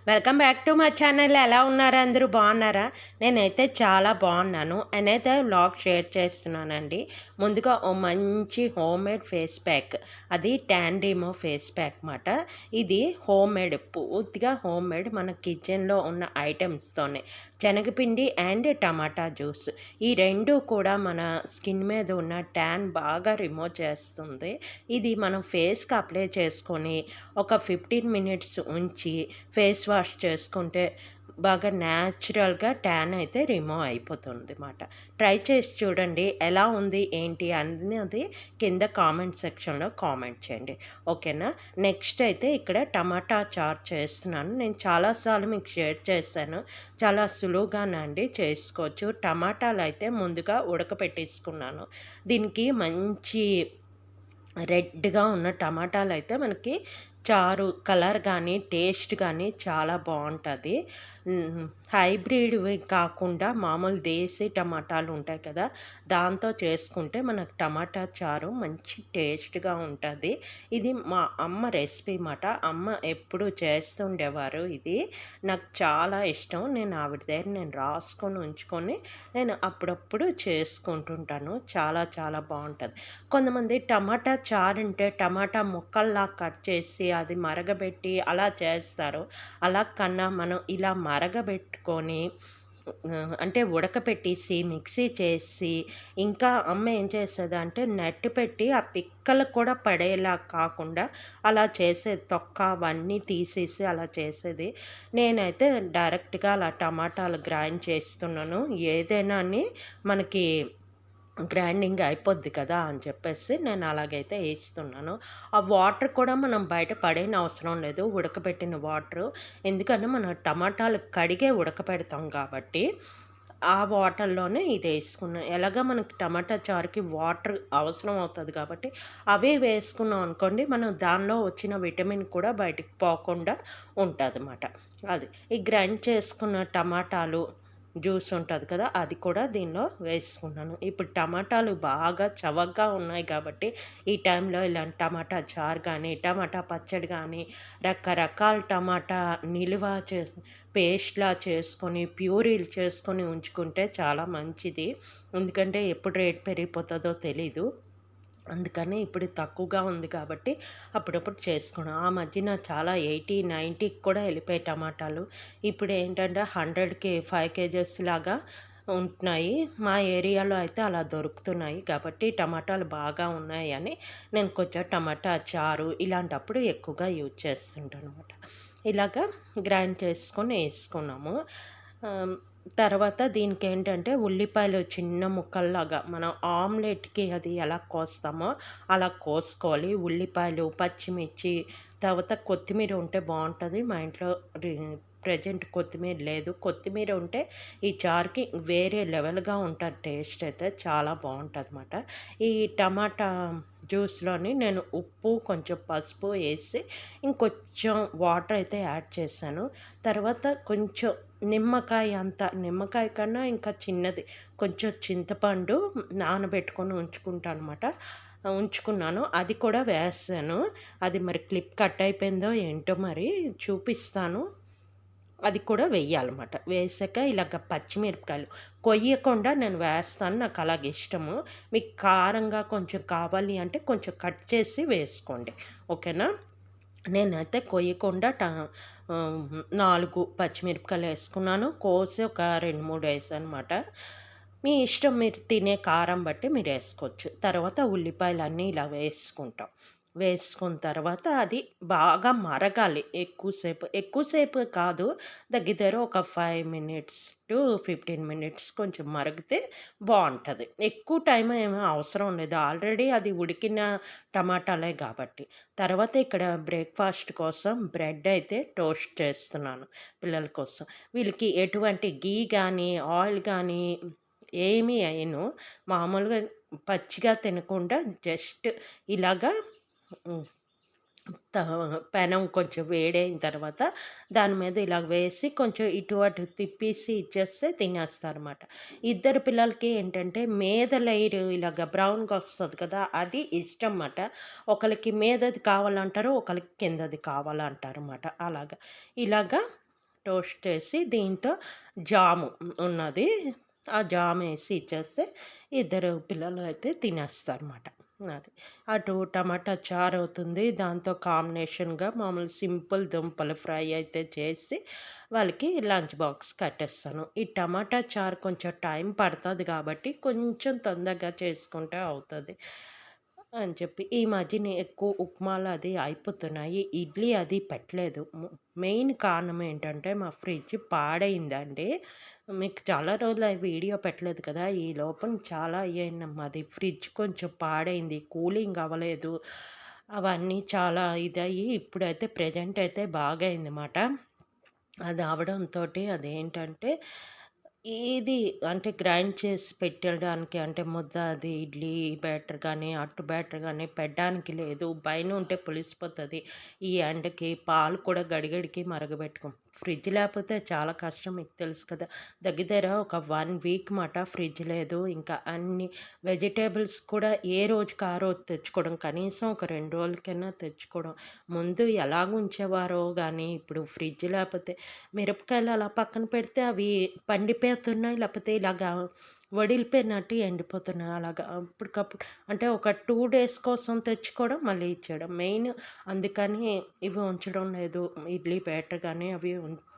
Welcome back to my channel. ఎలా ఉన్నారు? అందరూ బాగున్నారా? నేనైతే చాలా బాగున్నాను. నేనైతే వ్లాగ్ షేర్ చేస్తున్నానండి. ముందుగా ఓ మంచి హోమ్ మేడ్ ఫేస్ ప్యాక్, అది ట్యాన్ రిమూవ్ ఫేస్ ప్యాక్ మాట. ఇది హోమ్ మేడ్, పూర్తిగా హోమ్ మేడ్, మన కిచెన్లో ఉన్న ఐటమ్స్తోనే. శనగపిండి అండ్ టమాటా జ్యూస్, ఈ రెండు కూడా మన స్కిన్ మీద ఉన్న ట్యాన్ బాగా రిమూవ్ చేస్తుంది. ఇది మనం ఫేస్కి అప్లై చేసుకొని ఒక 15 మినిట్స్ ఉంచి ఫేస్ వాష్ చేసుకుంటే బాగా న్యాచురల్గా ట్యాన్ అయితే రిమూవ్ అయిపోతుంది అన్నమాట. ట్రై చేసి చూడండి, ఎలా ఉంది ఏంటి అన్నది కింద కామెంట్ సెక్షన్లో కామెంట్ చేయండి, ఓకేనా? నెక్స్ట్ అయితే ఇక్కడ టమాటా చారు చేస్తున్నాను. నేను చాలాసార్లు మీకు షేర్ చేశాను, చాలా సులువుగానండి చేసుకోవచ్చు. టమాటాలు అయితే ముందుగా ఉడకపెట్టేసుకున్నాను. దీనికి మంచి రెడ్గా ఉన్న టమాటాలు అయితే మనకి చారు కలర్ కానీ టేస్ట్ కానీ చాలా బాగుంటుంది. హైబ్రిడ్వి కాకుండా మామూలు దేశీ టమాటాలు ఉంటాయి కదా, దాంతో చేసుకుంటే మనకు టమాటా చారు మంచి టేస్ట్గా ఉంటుంది. ఇది మా అమ్మ రెసిపీ మాట. అమ్మ ఎప్పుడు చేస్తుండేవారు. ఇది నాకు చాలా ఇష్టం. నేను ఆవిడ దగ్గర నేను రాసుకొని ఉంచుకొని నేను అప్పుడప్పుడు చేసుకుంటుంటాను. చాలా చాలా బాగుంటుంది. కొంతమంది టమాటా చారు అంటే టమాటా ముక్కల్లా కట్ చేసి అది మరగబెట్టి అలా చేస్తారు. అలా కన్నా మనం ఇలా మరగబెట్టుకొని అంటే ఉడకపెట్టేసి మిక్సీ చేసి, ఇంకా అమ్మ ఏం చేసేదంటే నెట్ పెట్టి ఆ పిక్కలు కూడా పడేలా కాకుండా అలా చేసేది. తొక్క అవన్నీ తీసేసి అలా చేసేది. నేనైతే డైరెక్ట్గా అలా టమాటాలు గ్రైండ్ చేస్తున్నాను. ఏదైనా మనకి గ్రైండింగ్ అయిపోద్ది కదా అని చెప్పేసి నేను అలాగైతే వేస్తున్నాను. ఆ వాటర్ కూడా మనం బయట పడేయని అవసరం లేదు, ఉడకబెట్టిన వాటరు. ఎందుకంటే మనం టమాటాలు కడిగే ఉడకపెడతాం కాబట్టి ఆ వాటర్లోనే ఇది వేసుకున్నాం. ఎలాగ మనకి టమాటా చారుకి వాటర్ అవసరం అవుతుంది కాబట్టి అవే వేసుకున్నాం అనుకోండి, మనం దానిలో వచ్చిన విటమిన్ కూడా బయటికి పోకుండా ఉంటుంది అన్నమాట. అది ఈ గ్రైండ్ చేసుకున్న టమాటాలు జ్యూస్ ఉంటుంది కదా, అది కూడా దీనిలో వేసుకున్నాను. ఇప్పుడు టమాటాలు బాగా చవకగా ఉన్నాయి కాబట్టి ఈ టైంలో ఇలాంటి టమాటా చారు కానీ టమాటా పచ్చడి కానీ రకరకాల టమాటా నిల్వ పేస్ట్లా చేసుకొని ప్యూరీలు చేసుకొని ఉంచుకుంటే చాలా మంచిది. ఎందుకంటే ఎప్పుడు రేట్ పెరిగిపోతుందో తెలీదు. అందుకని ఇప్పుడు తక్కువగా ఉంది కాబట్టి అప్పుడప్పుడు చేసుకోవడం. ఆ మధ్యన చాలా 80, 90కి కూడా వెళ్ళిపోయాయి టమాటాలు. ఇప్పుడు ఏంటంటే 100కి 5 కేజెస్ లాగా ఉంటున్నాయి. మా ఏరియాలో అయితే అలా దొరుకుతున్నాయి కాబట్టి టమాటాలు బాగా ఉన్నాయని నేను కొంచెం టమాటా చారు ఇలాంటప్పుడు ఎక్కువగా యూజ్ చేస్తుంటాను అనమాట. ఇలాగా గ్రైండ్ చేసుకొని వేసుకున్నాము. తర్వాత దీనికేంటంటే ఉల్లిపాయలు చిన్న ముక్కల్లాగా మనం ఆమ్లెట్‌కి అది ఎలా కోస్తామో అలా కోసుకోవాలి. ఉల్లిపాయలు, పచ్చిమిర్చి, తర్వాత కొత్తిమీర ఉంటే బావుంటది. మా ఇంట్లో రి ప్రెజెంట్ కొత్తిమీర లేదు. కొత్తిమీర ఉంటే ఈ చారుకి వేరే లెవెల్‌గా ఉంటది. టేస్ట్ అయితే చాలా బావుంటదనమాట. ఈ టమాటా జ్యూస్‌లోని నేను ఉప్పు, కొంచెం పసుపు ఏసి ఇంకొంచెం వాటర్ అయితే యాడ్ చేశాను. తర్వాత కొంచెం నిమ్మకాయ అంత, నిమ్మకాయ కన్నా ఇంకా చిన్నది కొంచెం చింతపండు నానబెట్టుకొని ఉంచుకుంటానమాట. ఉంచుకున్నాను. అది కూడా వేసాను. అది మరి క్లిప్ కట్ అయిపోయిందో ఏంటో మరి చూపిస్తాను. అది కూడా వెయ్యాలన్నమాట. వేసాక ఇలాగ పచ్చిమిరపకాయలు కొయ్యకుండా నేను వేస్తాను. నాకు అలాగ ఇష్టము. మీకు కారంగా కొంచెం కావాలి అంటే కొంచెం కట్ చేసి వేసుకోండి, ఓకేనా? నేనైతే కొయ్యకుండా 4 పచ్చిమిరపకాయలు వేసుకున్నాను. కోసి ఒక 2, 3 వేసానమాట. మీ ఇష్టం, మీరు తినే కారం బట్టి మీరు వేసుకోవచ్చు. తర్వాత ఉల్లిపాయలన్నీ ఇలా వేసుకుంటాం. వేసుకున్న తర్వాత అది బాగా మరగాలి ఎక్కువసేపు. ఎక్కువసేపు కాదు, దగ్గర ఒక 5 మినిట్స్ టు 15 మినిట్స్ కొంచెం మరిగితే బావుంటది. ఎక్కువ టైం ఏమి అవసరం లేదు. ఆల్రెడీ అది ఉడికిన టమాటాలే కాబట్టి. తర్వాత ఇక్కడ బ్రేక్‌ఫాస్ట్ కోసం బ్రెడ్ అయితే టోస్ట్ చేస్తున్నాను పిల్లల కోసం. వీళ్ళకి ఎటువంటి ఘీ గానీ, ఆయిల్ గానీ ఏమీ ఎయను. మామూలుగా పచ్చిగా తినకుండా జస్ట్ ఇలాగా హ్మ్. త పెనం కొంచెం వేడైన తర్వాత దాని మీద ఇలా వేసి కొంచెం ఇటు అటు తిప్పేసి ఇచ్చేస్తే తినేస్తారన్నమాట. ఇద్దరు పిల్లలకి ఏంటంటే మీద లేయర్ ఇలాగ బ్రౌన్‌గా వస్తది కదా, అది ఇష్టం మాట. ఒకళ్ళకి మీదది కావాలంటారు, ఒకళ్ళకి కిందది కావాలంటారన్నమాట. అలాగా. ఇలాగా టోస్ట్ చేసి దీంతో జాము ఉన్నది. ఆ జామ్ ఏసి ఇచ్చేస్తే ఇద్దరు పిల్లలు అయితే తినేస్తారన్నమాట. అది. అటు టమాటా చారు అవుతుంది. దాంతో కాంబినేషన్‌గా మామూలు సింపుల్ దుంపల ఫ్రై అయితే చేసి వాళ్ళకి లంచ్ బాక్స్ కట్టేస్తాను. ఈ టమాటా చారు కొంచెం టైం పడతది కాబట్టి కొంచెం తొందరగా చేసుకుంటే అవుతది అని చెప్పి ఈ మధ్యన ఎక్కువ ఉప్మాలు అది అయిపోతున్నాయి. ఇడ్లీ అది పెట్టలేదు. మెయిన్ కారణం ఏంటంటే మా ఫ్రిడ్జ్ పాడైందండి. మీకు చాలా రోజులు వీడియో పెట్టలేదు కదా! ఈ లోపల చాలా అయ్యాయన్నమాట. అది ఫ్రిడ్జ్ కొంచెం పాడైంది. కూలింగ్ అవ్వలేదు. అవన్నీ చాలా ఇదయ్యి ఇప్పుడైతే ప్రెజెంట్ అయితే బాగయిందన్నమాట. అది అవ్వడంతోటి అదేంటంటే, ఇది అంటే గ్రైండ్ చేసి పెట్టడానికి అంటే ముద్ద అది ఇడ్లీ బ్యాటర్ గానీ, అట్టు బ్యాటర్ గానీ పెట్టడానికి లేదు. పైన ఉంటే పులిసిపోతది. ఈ ఎండకి పాలు కూడా గడిగడికి మరగబెట్టుకోం. ఫ్రిడ్జ్ లేకపోతే చాలా కష్టం మీకు తెలుసు కదా! దగ్గర దగ్గర ఒక 1 వీక్ మాట ఫ్రిడ్జ్ లేదు. ఇంకా అన్ని వెజిటబుల్స్ కూడా ఏ రోజుకి ఆ రోజు తెచ్చుకోవడం. కనీసం ఒక 2 రోజులకైనా తెచ్చుకోవడం. ముందు ఎలాగుంచేవారో గానీ, ఇప్పుడు ఫ్రిడ్జ్ లేపోతే మిరపకాయలు అలా పక్కన పెడితే అవి పండిపోతున్నాయి. లేపోతే ఇలాగా వడిలిపోయినట్టు ఎండిపోతున్నాయి. అలాగా అప్పటికప్పుడు అంటే ఒక 2 డేస్ కోసం తెచ్చుకోవడం, మళ్ళీ ఇచ్చేయడం. మెయిన్ అందుకని ఇవి ఉంచడం లేదు. ఇడ్లీ బ్యాటర్ గానీ అవి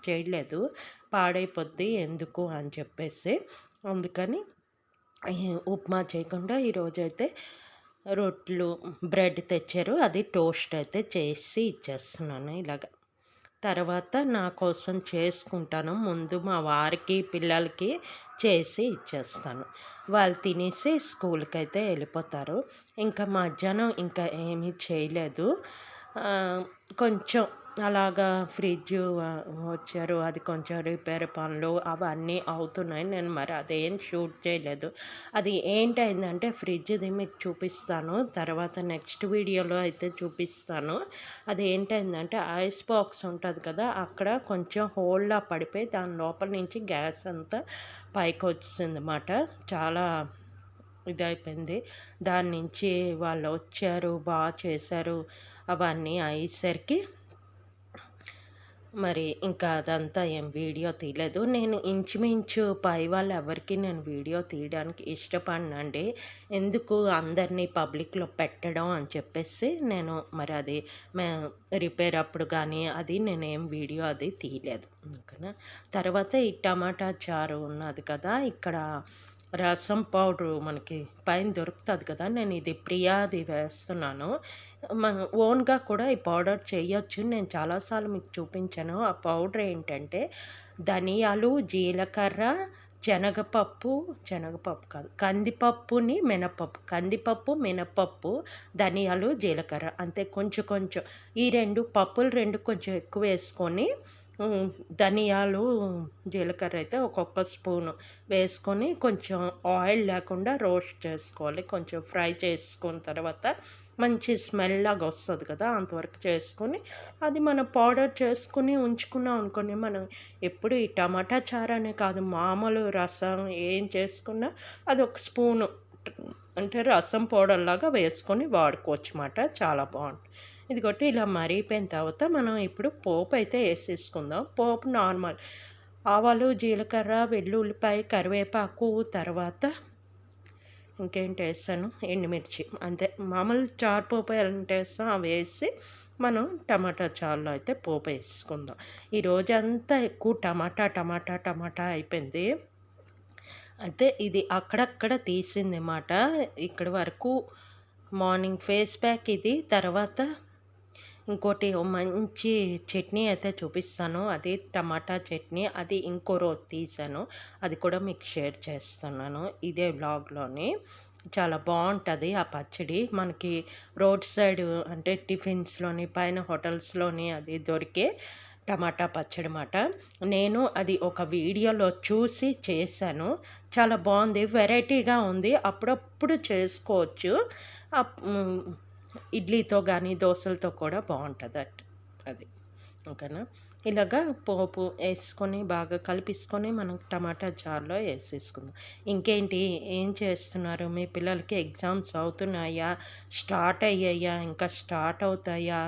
చేయలేదు. పాడైపోద్ది ఎందుకు అని చెప్పేసి. అందుకని ఉప్మా చేయకుండా ఈరోజైతే రొట్లు, బ్రెడ్ తెచ్చారు. అది టోస్ట్ అయితే చేసి ఇచ్చేస్తున్నాను ఇలాగ. తర్వాత నా కోసం చేసుకుంటాను. ముందు మా వారికి, పిల్లలకి చేసి ఇచ్చేస్తాను. వాళ్ళు తినేసి స్కూల్‌కైతే వెళ్ళిపోతారు. ఇంకా మధ్యాహ్నం ఇంకా ఏమీ చేయలేదు. కొంచెం అలాగా ఫ్రిడ్జ్ వచ్చారు. అది కొంచెం రిపేర్ పనులు అవన్నీ అవుతున్నాయి. నేను మరి అదేం షూట్ చేయలేదు. అది ఏంటయిందంటే ఫ్రిడ్జ్‌ది మీకు చూపిస్తాను. తర్వాత నెక్స్ట్ వీడియోలో అయితే చూపిస్తాను. అది ఏంటయిందంటే ఐస్ బాక్స్ ఉంటది కదా! అక్కడ కొంచెం హోల్‌లా పడిపోయి దాని లోపల నుంచి గ్యాస్ అంతా పైకొచ్చేసిందన్నమాట. చాలా ఇదయిపోయింది. దాని నుంచి వాళ్ళొచ్చారు, చేశారు. అవన్నీ అయ్యేసరికి మరి ఇంకా అదంతా ఏం వీడియో తీయలేదు. నేను ఇంచుమించు పై వాళ్ళెవరికీ నేను వీడియో తీయడానికి ఇష్టపడనండి. ఎందుకు అందరినీ పబ్లిక్‌లో పెట్టడం అని చెప్పేసి నేను మరి అది మే రిపేర్ అప్పుడు గానీ అది నేనేం వీడియో అది తీయలేదు. ఓకేనా. తర్వాత ఈ టమాటా చారు ఉన్నది కదా! ఇక్కడ రసం పౌడరు మనకి పైన దొరుకుతది కదా! నేను ఇది ప్రియాది వేస్తున్నాను. మన ఓన్‌గా కూడా ఈ పౌడర్ చేయొచ్చు. నేను చాలా సార్లు మీకు చూపించాను. ఆ పౌడర్ ఏంటంటే ధనియాలు, జీలకర్ర, శనగపప్పు కాదు. కందిపప్పుని మినపప్పు. కందిపప్పు, మినపప్పు, ధనియాలు, జీలకర్ర అంతే కొంచెం కొంచెం. ఈ 2 పప్పులు 2 కొంచెం ఎక్కువేసుకొని ధనియాలు, జీలకర్ర అయితే ఒక్కొక్క స్పూను వేసుకొని కొంచెం ఆయిల్ లేకుండా రోస్ట్ చేసుకోవాలి. కొంచెం ఫ్రై చేసుకున్న తర్వాత మంచి స్మెల్ లాగా వస్తది కదా! అంతవరకు చేసుకొని అది మనం పౌడర్ చేసుకొని ఉంచుకున్నాం అనుకోండి, మనం ఎప్పుడు ఈ టమాటా చారనే కాదు మామూలు రసం ఏం చేసుకున్నా అదొక స్పూను అంటే రసం పౌడర్‌లాగా వేసుకొని వాడుకోవచ్చు మాట. చాలా బావుంటుంది. ఇదిగోటి ఇలా మరిగిపోయిన తర్వాత మనం ఇప్పుడు పోపు అయితే ఏసేసుకుందాం. పోపు నార్మల్ ఆవాలు, జీలకర్ర, వెల్లుల్లిపాయ, కరివేపాకు తర్వాత ఇంకేంటేసాను ఎండుమిర్చి అంతే. మామూలు చారు పోపు ఎంతేస్తాం అవేసి మనం టమాటా చారులో అయితే పోపేసుకుందాం. ఈ రోజంతా ఎక్కువ టమాటా అయిపోయింది. అయితే ఇది అక్కడక్కడ తీసిందన్నమాట. ఇక్కడి వరకు మార్నింగ్ ఫేస్ ప్యాక్ ఇది. తర్వాత ఇంకోటి మంచి చట్నీ అయితే చూపిస్తాను. అది టమాటా చట్నీ. అది ఇంకో రోజు తీశాను. అది కూడా మీకు షేర్ చేస్తున్నాను ఇదే వ్లాగ్‌లోని. చాలా బావుంటది ఆ పచ్చడి. మనకి రోడ్ సైడ్ అంటే టిఫిన్స్‌లోని, పైన హోటల్స్‌లోని అది దొరికే టమాటా పచ్చడి మాట. నేను అది ఒక వీడియోలో చూసి చేశాను. చాలా బావుంది. వెరైటీగా ఉంది. అప్పుడప్పుడు చేసుకోవచ్చు. ఇడ్లీతో గానీ, దోసలతో కూడా బావుంటదట అది. ఓకేనా. ఇలాగా పోపు వేసుకొని బాగా కలిపేసుకొని మనం టమాటా జార్‌లో ఏసేసుకుందాం. ఇంకేంటి ఏం చేస్తున్నారు? మీ పిల్లలకి ఎగ్జామ్స్ అవుతున్నాయా? స్టార్ట్ అయ్యాయా? ఇంకా స్టార్ట్ అవుతాయా?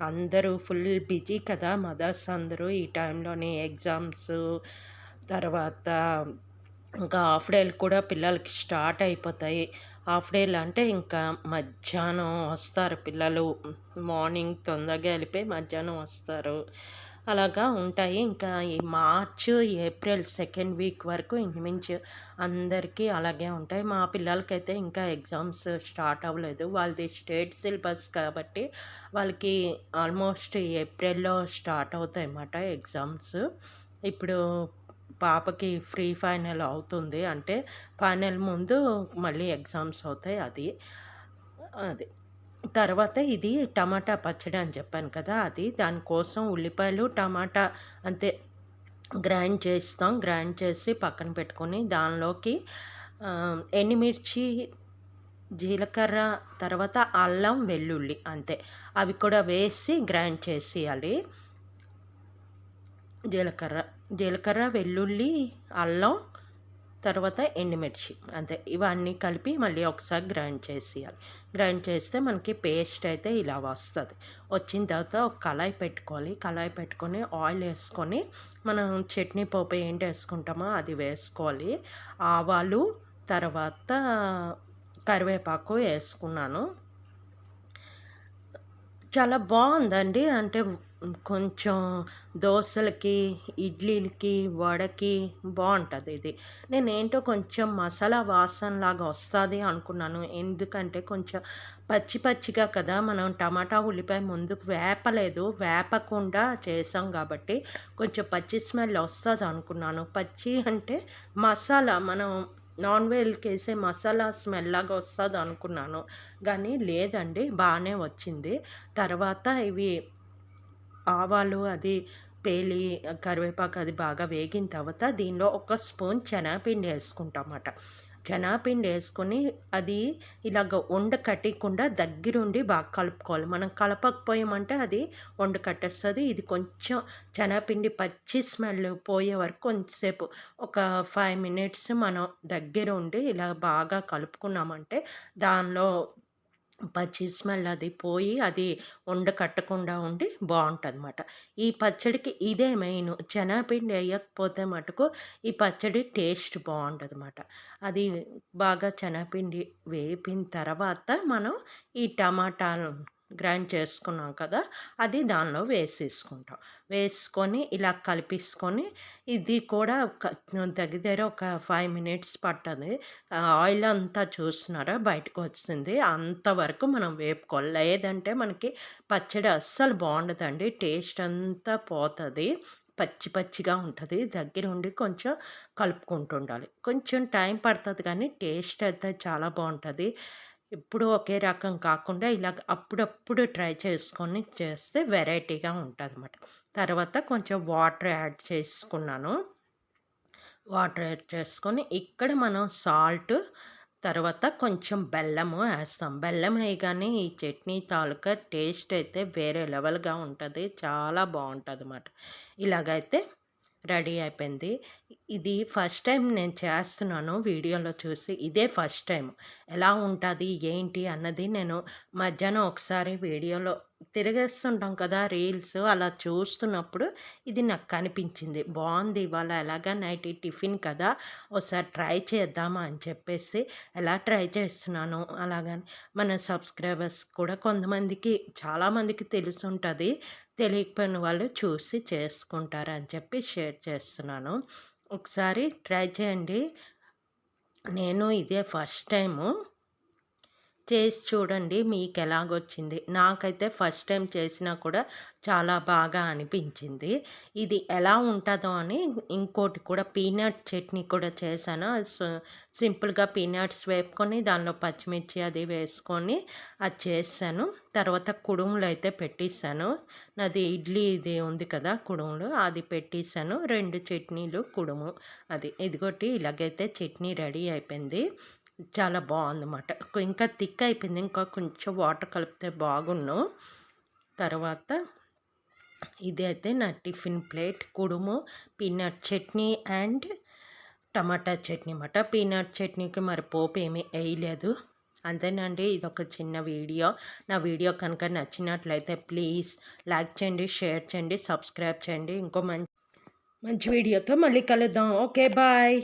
అందరూ ఫుల్ బిజీ కదా! మదర్స్ అందరూ ఈ టైంలోని ఎగ్జామ్స్ తర్వాత ఇంకా హాఫ్ డేలు కూడా పిల్లలకి స్టార్ట్ అయిపోతాయి. హాఫ్ డేలు అంటే ఇంకా మధ్యాహ్నం వస్తారు పిల్లలు. మార్నింగ్ తొందరగా ఎళ్ళిపోయి మధ్యాహ్నం వస్తారు. అలాగా ఉంటాయి. ఇంకా ఈ మార్చు, ఏప్రిల్ సెకండ్ వీక్ వరకు ఇంచుమించు అందరికీ అలాగే ఉంటాయి. మా పిల్లలకైతే ఇంకా ఎగ్జామ్స్ స్టార్ట్ అవ్వలేదు. వాళ్ళది స్టేట్ సిలబస్ కాబట్టి వాళ్ళకి ఆల్మోస్ట్ ఏప్రిల్‌లో స్టార్ట్ అవుతాయన్నమాట ఎగ్జామ్స్. ఇప్పుడు పాపకి ప్రీ ఫైనల్ అవుతుంది. అంటే ఫైనల్ ముందు మళ్ళీ ఎగ్జామ్స్ అవుతాయి అది. అది. తర్వాత ఇది టమాటా పచ్చడి అని చెప్పాను కదా! అది. దానికోసం ఉల్లిపాయలు, టమాటా అంతే గ్రైండ్ చేస్తాం. గ్రైండ్ చేసి పక్కన పెట్టుకొని దానిలోకి ఎండుమిర్చి, జీలకర్ర, తర్వాత అల్లం, వెల్లుల్లి అంతే. అవి కూడా వేసి గ్రైండ్ చేసేయాలి. జీలకర్ర, జీలకర్ర, వెల్లుల్లి, అల్లం, తర్వాత ఎండుమిర్చి అంతే. ఇవన్నీ కలిపి మళ్ళీ ఒకసారి గ్రైండ్ చేసేయాలి. గ్రైండ్ చేస్తే మనకి పేస్ట్ అయితే ఇలా వస్తది. వచ్చిన తర్వాత ఒక కళాయి పెట్టుకోవాలి. కళాయి పెట్టుకొని ఆయిల్ ఏసుకొని మనం చట్నీ పోపు ఏంటి ఏసుకుంటామో అది వేసుకోవాలి. ఆవాలు, తర్వాత కరివేపాకు ఏసుకున్నాను. చాలా బావుందండి. అంటే కొంచెం దోసలకి, ఇడ్లీలకి, వడకి బావుంటదిది. నేనేంటో కొంచెం మసాలా వాసనలాగా వస్తాది అనుకున్నాను. ఎందుకంటే కొంచెం పచ్చి పచ్చిగా కదా! మనం టమాటా, ఉల్లిపాయ ముందుకు వేపలేదు. వేపకుండా చేసాం గాబట్టి కొంచెం పచ్చి స్మెల్ వస్తదనుకున్నాను. పచ్చి అంటే మసాలా మనం నాన్ వెజ్‌కేసే మసాలా స్మెల్‌లాగా వస్తదనుకున్నాను. గానీ లేదండి. బానే వచ్చింది. తర్వాత ఇవి ఆవాలు అది పేలి కరివేపాకు అది బాగా వేగిన తర్వాత దీనిలో ఒక స్పూన్ శనగపిండి ఏసుకుంటామాట. శనగపిండి ఏసుకొని అది ఇలాగ ఉండ కట్టకుండా దగ్గరుండి బాగా కలుపుకోవాలి. మనం కలపకపోయామంటే అది ఉండ కట్టేస్తది. ఇది కొంచెం శనగపిండి పచ్చి స్మెల్ పోయే వరకు కొంచెంసేపు ఒక 5 మినిట్స్ మనం దగ్గరుండి ఇలా బాగా కలుపుకున్నామంటే దానిలో పచ్చి స్మెల్ అది పోయి అది కట్టకుండా ఉండి బావుంటదమాట. ఈ పచ్చడికి ఇదే మెయిను. శనగపిండి ఎయకపోతే మటుకు ఈ పచ్చడి టేస్ట్ బావుండదమాట. అది బాగా శనగపిండి వేపిన తర్వాత మనం ఈ టమాటాలు గ్రైండ్ చేసుకున్నాం కదా! అది దానిలో వేసేసుకుంటాం. వేసుకొని ఇలా కలిపేసుకొని ఇది కూడా దగ్గర ఒక 5 మినిట్స్ పట్టది. ఆయిల్ అంతా చూస్తున్నారా బయటకొచ్చేసింది. అంతవరకు మనం వేపుకోవాలి. లేదంటే మనకి పచ్చడి అస్సలు బావుండదండి. టేస్ట్ అంతా పోతది. పచ్చి పచ్చిగా ఉంటది. దగ్గరుండి కొంచెం కలుపుకుంటూ ఉండాలి. కొంచెం టైం పడతది కానీ టేస్ట్ అయితే చాలా బావుంటది. ఎప్పుడూ ఒకే రకం కాకుండా ఇలాగ అప్పుడప్పుడు ట్రై చేసుకొని చేస్తే వెరైటీగా ఉంటదనమాట. తర్వాత కొంచెం వాటర్ యాడ్ చేసుకున్నాను. వాటర్ యాడ్ చేసుకొని ఇక్కడ మనం సాల్ట్ తర్వాత కొంచెం బెల్లము ఏస్తాం. బెల్లం ఏయగానే ఈ చట్నీ తాలూకా టేస్ట్ అయితే వేరే లెవెల్‌గా ఉంటది. చాలా బావుంటదన్నమాట. ఇలాగైతే రెడీ అయిపోయింది. ఇది ఫస్ట్ టైం నేను చేస్తున్నాను వీడియోలో చూసి. ఇదే ఫస్ట్ టైం. ఎలా ఉంటది, ఏంటి అన్నది నేను మధ్యాహ్నం ఒకసారి వీడియోలో తిరగేస్తుంటాం కదా రీల్స్. అలా చూస్తున్నప్పుడు ఇది నాకు కనిపించింది. బావుంది ఇవాళ ఎలాగా నైట్ టిఫిన్ కదా! ఓసారి ట్రై చేద్దామా అని చెప్పేసి ఎలా ట్రై చేస్తున్నాను. అలాగని మన సబ్స్క్రైబర్స్ కూడా కొంతమందికి చాలామందికి తెలిసుంటది. తెలియకపోయిన వాళ్ళు చూసి చేసుకుంటారని చెప్పి షేర్ చేస్తున్నాను. ఒకసారి ట్రై చేయండి. నేను ఇదే ఫస్ట్ టైము. చేసి చూడండి మీకెలాగొచ్చింది. నాకైతే ఫస్ట్ టైం చేసినా కూడా చాలా బాగా అనిపించింది. ఇది ఎలా ఉంటదో అని ఇంకోటి కూడా పీనట్ చట్నీ కూడా చేశాను. అది సింపుల్‌గా పీనట్స్ వేపుకొని దానిలో పచ్చిమిర్చి అది వేసుకొని అది చేసేసాను. తర్వాత కుడుములైతే పెట్టేసాను. నాది ఇడ్లీ ఇది ఉంది కదా! కుడుములు అది పెట్టేసాను. 2 చట్నీలు, కుడుము అది. ఇదిగోటి ఇలాగైతే చట్నీ రెడీ అయిపోయింది. చాలా బావుందన్నమాట. ఇంకా థిక్ అయిపోయింది. ఇంకా కొంచెం వాటర్ కలిపితే బాగున్ను. తర్వాత ఇది అయితే నా టిఫిన్ ప్లేట్ కుడుము, peanut chutney and tomato chutney అన్నమాట. పీనట్ చట్నీకి మరి పోపు ఏమీ వేయలేదు. అంతేనండి, ఇదొక చిన్న వీడియో. నా వీడియో కనుక నచ్చినట్లయితే ప్లీజ్ లైక్ చేయండి, షేర్ చేయండి, సబ్స్క్రైబ్ చేయండి. ఇంకో మంచి వీడియోతో మళ్ళీ కలుద్దాం. Okay, bye.